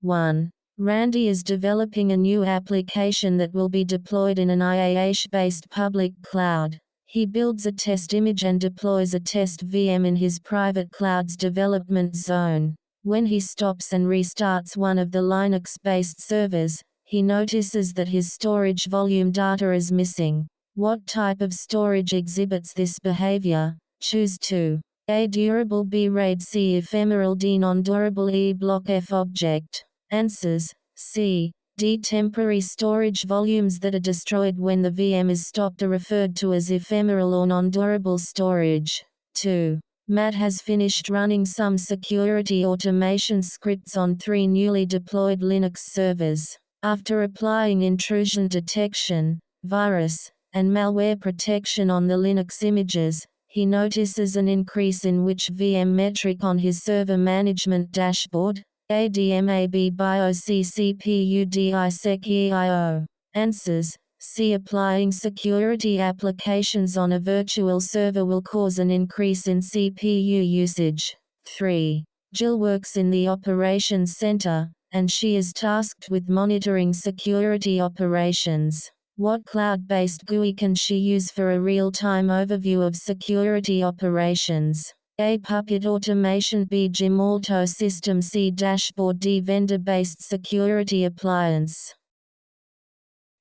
1. Randy is developing a new application that will be deployed in an IaaS-based public cloud. He builds a test image and deploys a test VM in his private cloud's development zone. When he stops and restarts one of the Linux-based servers, he notices that his storage volume data is missing. What type of storage exhibits this behavior? Choose 2. A. Durable B. RAID C. Ephemeral D. Non-durable E. Block F. Object. Answers: C. D. Temporary storage volumes that are destroyed when the VM is stopped are referred to as ephemeral or non-durable storage. 2. Matt has finished running some security automation scripts on 3 newly deployed Linux servers. After applying intrusion detection, virus, and malware protection on the Linux images, he notices an increase in which VM metric on his server management dashboard. ADMAB BIOC-CPUDISEC-EIO. Answers: C. Applying security applications on a virtual server will cause an increase in CPU usage. 3. Jill works in the operations center, and she is tasked with monitoring security operations. What cloud-based GUI can she use for a real-time overview of security operations? A. Puppet Automation B. Gemalto System C. Dashboard D. Vendor-based security appliance.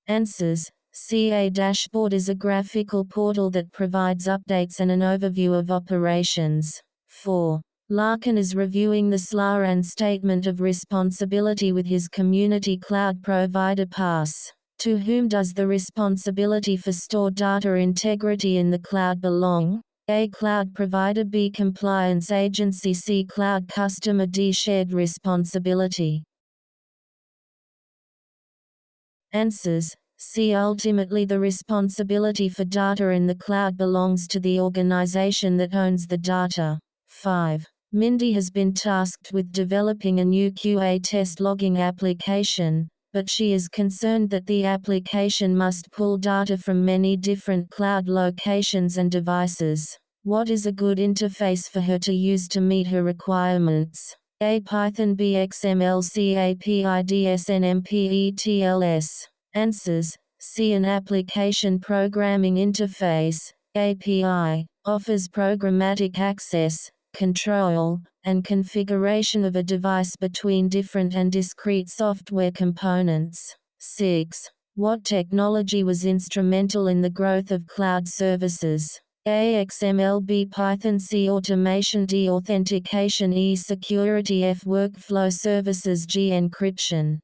Answers: C. A dashboard is a graphical portal that provides updates and an overview of operations. 4. Larkin is reviewing the SLA and Statement of Responsibility with his community cloud provider PaaS. To whom does the responsibility for stored data integrity in the cloud belong? A. Cloud provider B. Compliance agency C. Cloud customer D. Shared responsibility. Answers: C. Ultimately the responsibility for data in the cloud belongs to the organization that owns the data. 5. Mindy has been tasked with developing a new QA test logging application, but she is concerned that the application must pull data from many different cloud locations and devices. What is a good interface for her to use to meet her requirements? A. Python B. XML C. API DSNMPETLS. Answers: C. An application programming interface (API) offers programmatic access, control, and configuration of a device between different and discrete software components. 6. What technology was instrumental in the growth of cloud services? A. XML B. Python C. Automation D. Authentication E. Security F. Workflow services G. Encryption.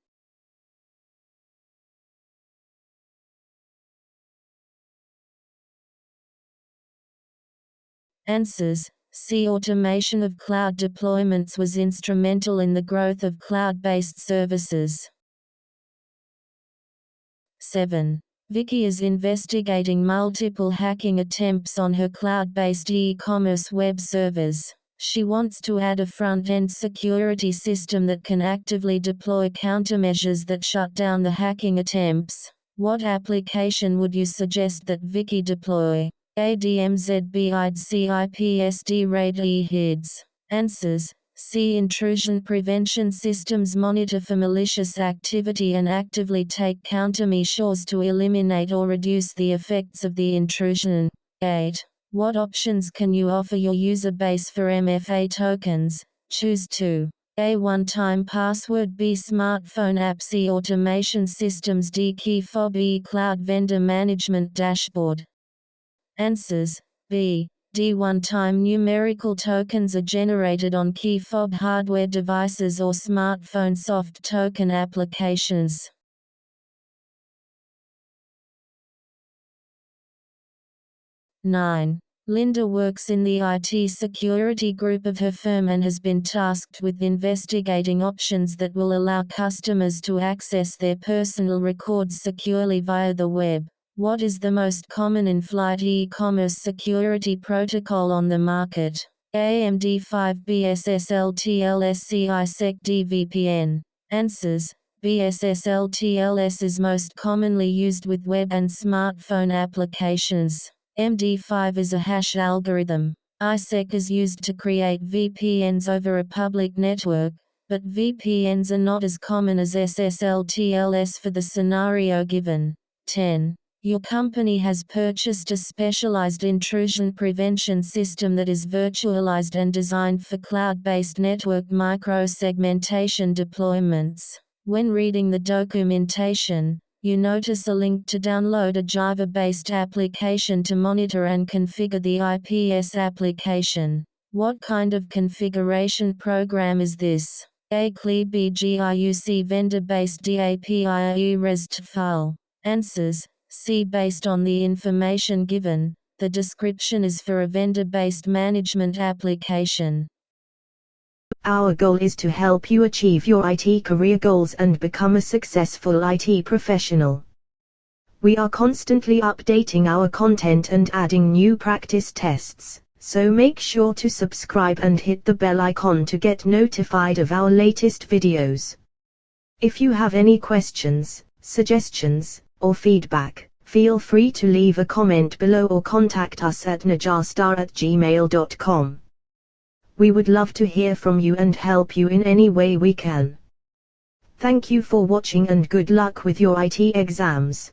Answers: C. Automation of cloud deployments was instrumental in the growth of cloud-based services. 7. Vicky is investigating multiple hacking attempts on her cloud-based e-commerce web servers. She wants to add a front-end security system that can actively deploy countermeasures that shut down the hacking attempts. What application would you suggest that Vicky deploy? ADMZBID CIPSD RAID EHIDS. Answers: C. Intrusion prevention systems monitor for malicious activity and actively take countermeasures to eliminate or reduce the effects of the intrusion. 8. What options can you offer your user base for MFA tokens? Choose 2. A. One-time password B. Smartphone app C. Automation systems D. Key fob E. Cloud vendor management dashboard. Answers: B. D. One-time numerical tokens are generated on key fob hardware devices or smartphone soft token applications. 9. Linda works in the IT security group of her firm and has been tasked with investigating options that will allow customers to access their personal records securely via the web. What is the most common in-flight e-commerce security protocol on the market? AMD5 BSSL-TLS DVPN. Answers: BSSL-TLS is most commonly used with web and smartphone applications. MD5 is a hash algorithm. ISEC is used to create VPNs over a public network. but VPNs are not as common as SSL/TLS for the scenario given. 10. Your company has purchased a specialized intrusion prevention system that is virtualized and designed for cloud-based network microsegmentation deployments. When reading the documentation, you notice a link to download a Java-based application to monitor and configure the IPS application. What kind of configuration program is this? A. ClearBGIUC vendor-based DAPIAE REST file. Answers: C. Based on the information given, the description is for a vendor-based management application. Our goal is to help you achieve your IT career goals and become a successful IT professional. We are constantly updating our content and adding new practice tests, so make sure to subscribe and hit the bell icon to get notified of our latest videos. If you have any questions, suggestions, or feedback, feel free to leave a comment below or contact us at najarstar@gmail.com. We would love to hear from you and help you in any way we can. Thank you for watching and good luck with your IT exams.